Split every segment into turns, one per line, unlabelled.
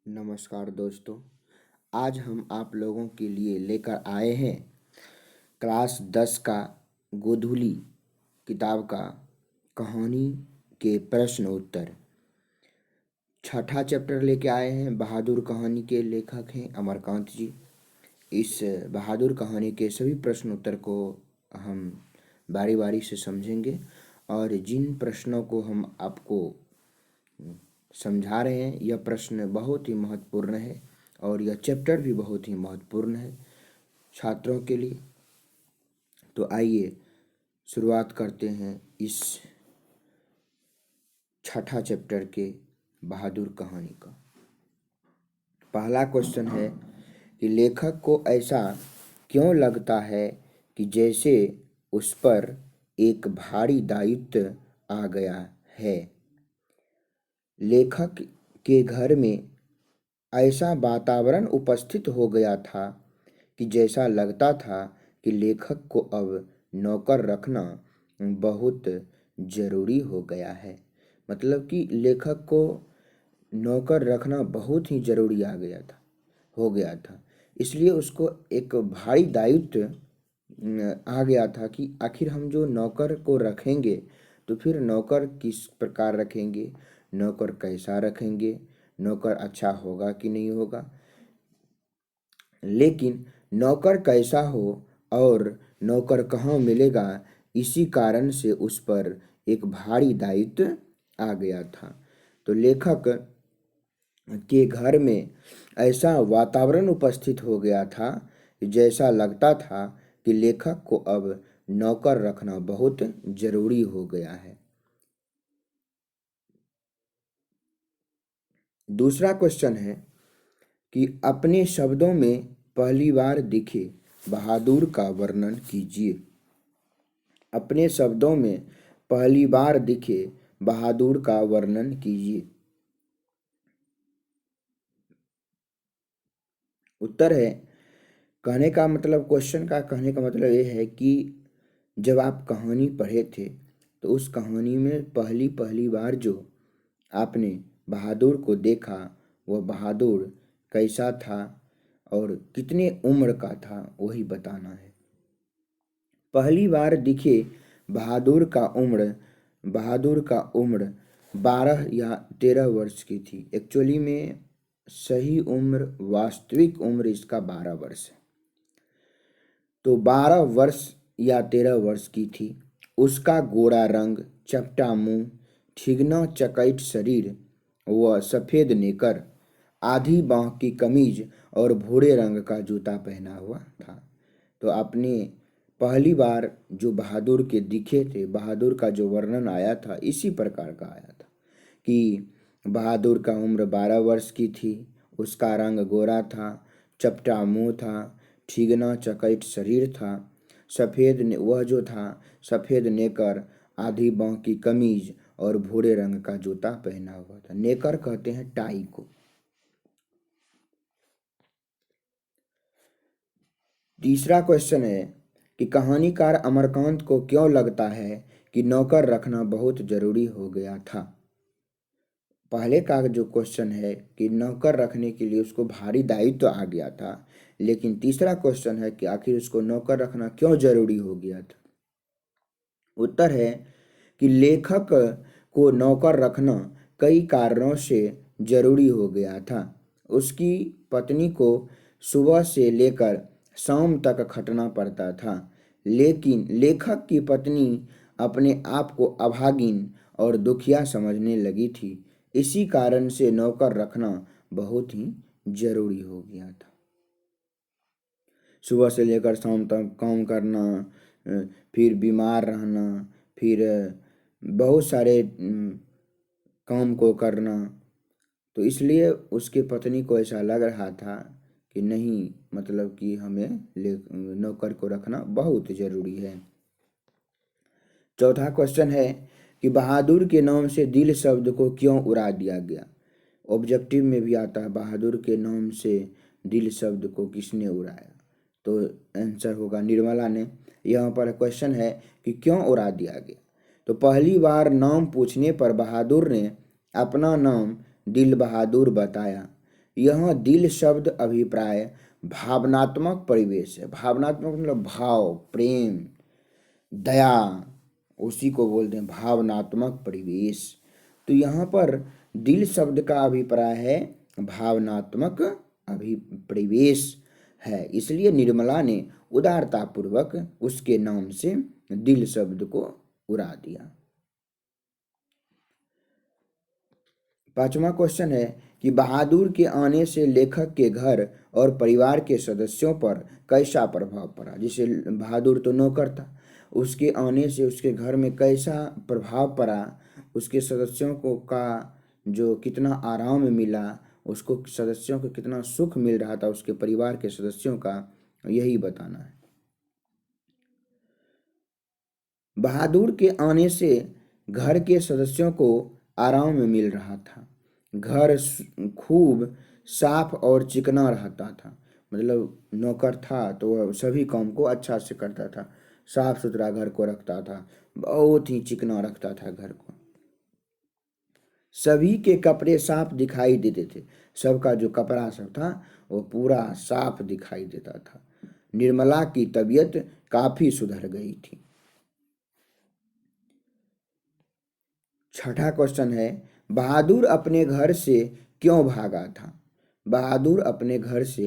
नमस्कार दोस्तों। आज हम आप लोगों के लिए लेकर आए हैं क्लास 10 का गोधूली किताब का कहानी के प्रश्न उत्तर। छठा चैप्टर लेके आए हैं। बहादुर कहानी के लेखक हैं अमरकांत जी। इस बहादुर कहानी के सभी प्रश्न उत्तर को हम बारी बारी से समझेंगे और जिन प्रश्नों को हम आपको समझा रहे हैं यह प्रश्न बहुत ही महत्वपूर्ण है और यह चैप्टर भी बहुत ही महत्वपूर्ण है छात्रों के लिए। तो आइए शुरुआत करते हैं इस छठा चैप्टर के बहादुर कहानी का। पहला क्वेश्चन है कि लेखक को ऐसा क्यों लगता है कि जैसे उस पर एक भारी दायित्व आ गया है। लेखक के घर में ऐसा वातावरण उपस्थित हो गया था कि जैसा लगता था कि लेखक को अब नौकर रखना बहुत ज़रूरी हो गया है। मतलब कि लेखक को नौकर रखना बहुत ही ज़रूरी हो गया था। इसलिए उसको एक भारी दायित्व आ गया था कि आखिर हम जो नौकर को रखेंगे तो फिर नौकर किस प्रकार रखेंगे, नौकर कैसा रखेंगे, नौकर अच्छा होगा कि नहीं होगा, लेकिन नौकर कैसा हो और नौकर कहाँ मिलेगा, इसी कारण से उस पर एक भारी दायित्व आ गया था। तो लेखक के घर में ऐसा वातावरण उपस्थित हो गया था कि जैसा लगता था कि लेखक को अब नौकर रखना बहुत ज़रूरी हो गया है। दूसरा क्वेश्चन है कि अपने शब्दों में पहली बार दिखे बहादुर का वर्णन कीजिए। अपने शब्दों में पहली बार दिखे बहादुर का वर्णन कीजिए। उत्तर है, कहने का मतलब क्वेश्चन का कहने का मतलब ये है कि जब आप कहानी पढ़े थे तो उस कहानी में पहली पहली बार जो आपने बहादुर को देखा वह बहादुर कैसा था और कितने उम्र का था वही बताना है। पहली बार दिखे बहादुर का उम्र 12 या 13 वर्ष की थी। एक्चुअली में सही उम्र, वास्तविक उम्र इसका 12 वर्ष है। तो 12 वर्ष या 13 वर्ष की थी। उसका गोरा रंग, चपटा मुंह, ठिगना चकैत शरीर व सफ़ेद नेकर, आधी बाँह की कमीज और भूरे रंग का जूता पहना हुआ था। तो आपने पहली बार जो बहादुर के दिखे थे, बहादुर का जो वर्णन आया था इसी प्रकार का आया था कि बहादुर का उम्र 12 वर्ष की थी, उसका रंग गोरा था, चपटा मुंह था, ठिगना चकैत शरीर था, सफ़ेद नेकर, आधी बाँह की कमीज और भूरे रंग का जूता पहना हुआ था। नेकर कहते हैं टाई को। तीसरा क्वेश्चन है कि कहानीकार अमरकांत को क्यों लगता है कि नौकर रखना बहुत ज़रूरी हो गया था। पहले का जो क्वेश्चन है कि नौकर रखने के लिए उसको भारी दायित्व आ गया था, लेकिन तीसरा क्वेश्चन है कि आखिर उसको नौकर रखना क्यों ज़रूरी हो गया था। उत्तर है कि लेखक को नौकर रखना कई कारणों से ज़रूरी हो गया था। उसकी पत्नी को सुबह से लेकर शाम तक खटना पड़ता था, लेकिन लेखक की पत्नी अपने आप को अभागिन और दुखिया समझने लगी थी। इसी कारण से नौकर रखना बहुत ही ज़रूरी हो गया था। सुबह से लेकर शाम तक काम करना, फिर बीमार रहना, फिर बहुत सारे काम को करना, तो इसलिए उसकी पत्नी को ऐसा लग रहा था कि नहीं, मतलब कि हमें नौकर को रखना बहुत ज़रूरी है। चौथा क्वेश्चन है कि बहादुर के नाम से दिल शब्द को क्यों उड़ा दिया गया। ऑब्जेक्टिव में भी आता है बहादुर के नाम से दिल शब्द को किसने उड़ाया, तो आंसर होगा निर्मला ने। यहाँ पर क्वेश्चन है कि क्यों उड़ा दिया गया। तो पहली बार नाम पूछने पर बहादुर ने अपना नाम दिल बहादुर बताया, यह दिल शब्द अभिप्राय भावनात्मक परिवेश है। भावनात्मक मतलब भाव, प्रेम, दया, उसी को बोलते हैं भावनात्मक परिवेश। तो यहाँ पर दिल शब्द का अभिप्राय है भावनात्मक परिवेश है, इसलिए निर्मला ने उदारतापूर्वक उसके नाम से दिल शब्द को उड़ा दिया। 5वां क्वेश्चन है कि बहादुर के आने से लेखक के घर और परिवार के सदस्यों पर कैसा प्रभाव पड़ा। जैसे बहादुर तो नौकर था, उसके आने से उसके घर में कैसा प्रभाव पड़ा, उसके सदस्यों को का जो कितना आराम मिला, उसको सदस्यों को कितना सुख मिल रहा था, उसके परिवार के सदस्यों का, यही बताना है। बहादुर के आने से घर के सदस्यों को आराम मिल रहा था। घर खूब साफ और चिकना रहता था। मतलब नौकर था तो वह सभी काम को अच्छा से करता था, साफ सुथरा घर को रखता था, बहुत ही चिकना रखता था घर को। सभी के कपड़े साफ दिखाई देते थे। सबका जो कपड़ा सब था वो पूरा साफ दिखाई देता था। निर्मला की तबीयत काफी सुधर गई थी। 6ठा क्वेश्चन है बहादुर अपने घर से क्यों भागा था। बहादुर अपने घर से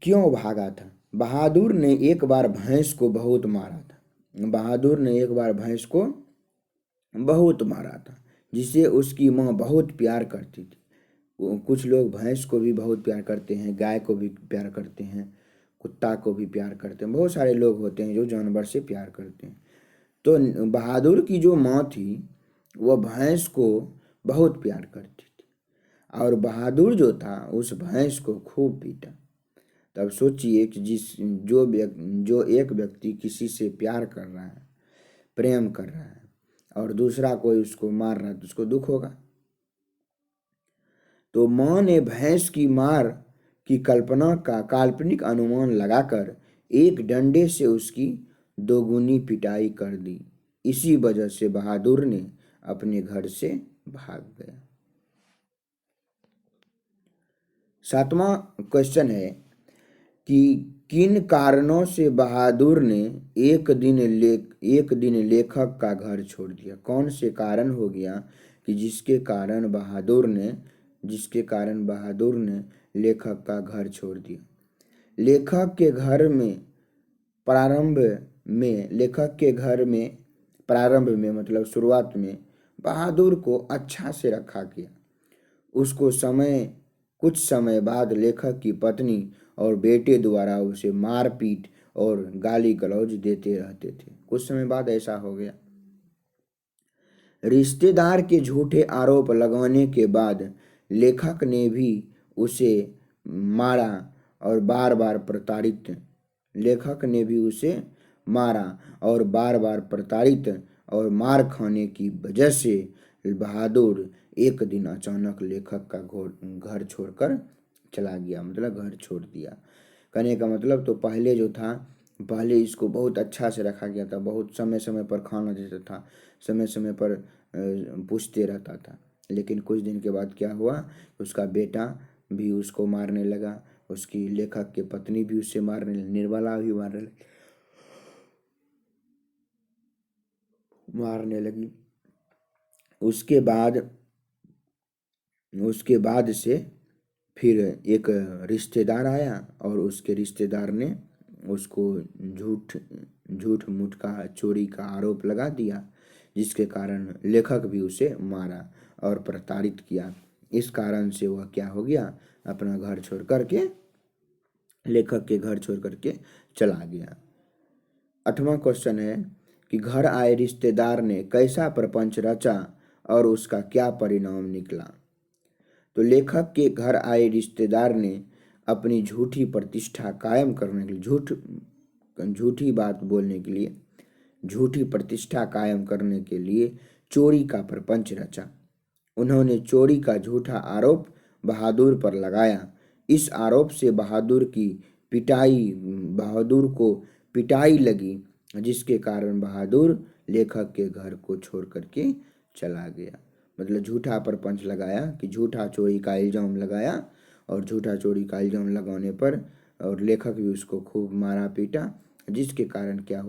क्यों भागा था। बहादुर ने एक बार भैंस को बहुत मारा था। बहादुर ने एक बार भैंस को बहुत मारा था, जिसे उसकी माँ बहुत प्यार करती थी। कुछ लोग भैंस को भी बहुत प्यार करते हैं, गाय को भी प्यार करते हैं, कुत्ता को भी प्यार करते हैं। बहुत सारे लोग होते हैं जो जानवर से प्यार करते हैं। तो बहादुर की जो माँ थी वह भैंस को बहुत प्यार करती थी, और बहादुर जो था उस भैंस को खूब पीटा। तब सोचिए कि जो एक व्यक्ति किसी से प्यार कर रहा है, प्रेम कर रहा है, और दूसरा कोई उसको मार रहा है तो उसको दुख होगा। तो माँ ने भैंस की मार की कल्पना का काल्पनिक अनुमान लगाकर एक डंडे से उसकी दोगुनी पिटाई कर दी। इसी वजह से बहादुर ने अपने घर से भाग गया। 7वां क्वेश्चन है कि किन कारणों से बहादुर ने एक दिन लेखक का घर छोड़ दिया। कौन से कारण हो गया कि जिसके कारण बहादुर ने लेखक का घर छोड़ दिया। लेखक के घर में प्रारंभ में मतलब शुरुआत में बहादुर को अच्छा से रखा गया। उसको कुछ समय बाद लेखक की पत्नी और बेटे द्वारा उसे मारपीट और गाली गलौज देते रहते थे। कुछ समय बाद ऐसा हो गया। रिश्तेदार के झूठे आरोप लगाने के बाद लेखक ने भी उसे मारा और बार बार प्रताड़ित और मार खाने की वजह से बहादुर एक दिन अचानक लेखक का घर छोड़कर चला गया। मतलब घर छोड़ दिया। कहने का मतलब तो पहले जो था, पहले इसको बहुत अच्छा से रखा गया था, बहुत समय समय पर खाना देता था, समय समय पर पूछते रहता था। लेकिन कुछ दिन के बाद क्या हुआ, उसका बेटा भी उसको मारने लगा, उसकी लेखक की पत्नी भी उससे निर्मला भी मारने लगी। उसके बाद से फिर एक रिश्तेदार आया और उसके रिश्तेदार ने उसको झूठ मूठ का चोरी का आरोप लगा दिया, जिसके कारण लेखक भी उसे मारा और प्रताड़ित किया। इस कारण से वह क्या हो गया, अपना घर छोड़ करके, लेखक के घर छोड़ करके चला गया। 8वां क्वेश्चन है कि घर आए रिश्तेदार ने कैसा प्रपंच रचा और उसका क्या परिणाम निकला। तो लेखक के घर आए रिश्तेदार ने अपनी झूठी प्रतिष्ठा कायम करने के लिए, झूठी बात बोलने के लिए, झूठी प्रतिष्ठा कायम करने के लिए चोरी का प्रपंच रचा। उन्होंने चोरी का झूठा आरोप बहादुर पर लगाया। इस आरोप से बहादुर को पिटाई लगी, जिसके कारण बहादुर लेखक के घर को छोड़ करके चला गया। मतलब झूठा परपंच लगाया कि झूठा चोरी का इल्ज़ाम लगाया, और झूठा चोरी का इल्ज़ाम लगाने पर और लेखक भी उसको खूब मारा पीटा, जिसके कारण क्या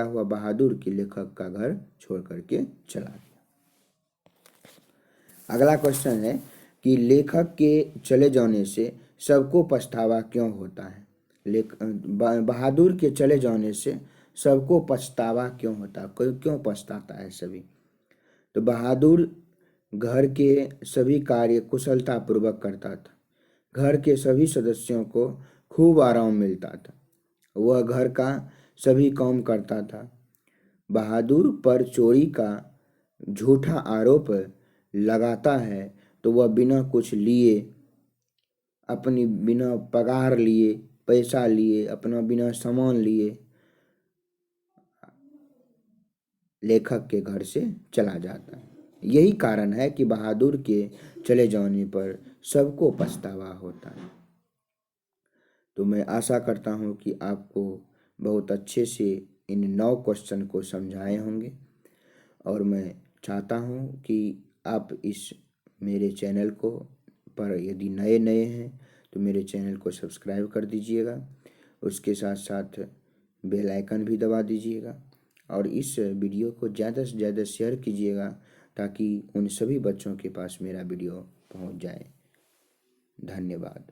हुआ बहादुर की लेखक का घर छोड़ करके चला गया। अगला क्वेश्चन है कि लेखक के चले जाने से सबको पछतावा क्यों होता है। बहादुर के चले जाने से सबको पछतावा क्यों होता है, कोई क्यों पछताता है सभी। तो बहादुर घर के सभी कार्य कुशलता पूर्वक करता था, घर के सभी सदस्यों को खूब आराम मिलता था, वह घर का सभी काम करता था। बहादुर पर चोरी का झूठा आरोप लगाता है तो वह बिना कुछ लिए, अपनी बिना पगार लिए, पैसा लिए, अपना बिना सामान लिए लेखक के घर से चला जाता है। यही कारण है कि बहादुर के चले जाने पर सबको पछतावा होता है। तो मैं आशा करता हूँ कि आपको बहुत अच्छे से इन 9 क्वेश्चन को समझाए होंगे, और मैं चाहता हूँ कि आप इस मेरे चैनल को पर यदि नए हैं तो मेरे चैनल को सब्सक्राइब कर दीजिएगा, उसके साथ साथ बेल आइकन भी दबा दीजिएगा, और इस वीडियो को ज़्यादा से ज़्यादा शेयर कीजिएगा ताकि उन सभी बच्चों के पास मेरा वीडियो पहुंच जाए। धन्यवाद।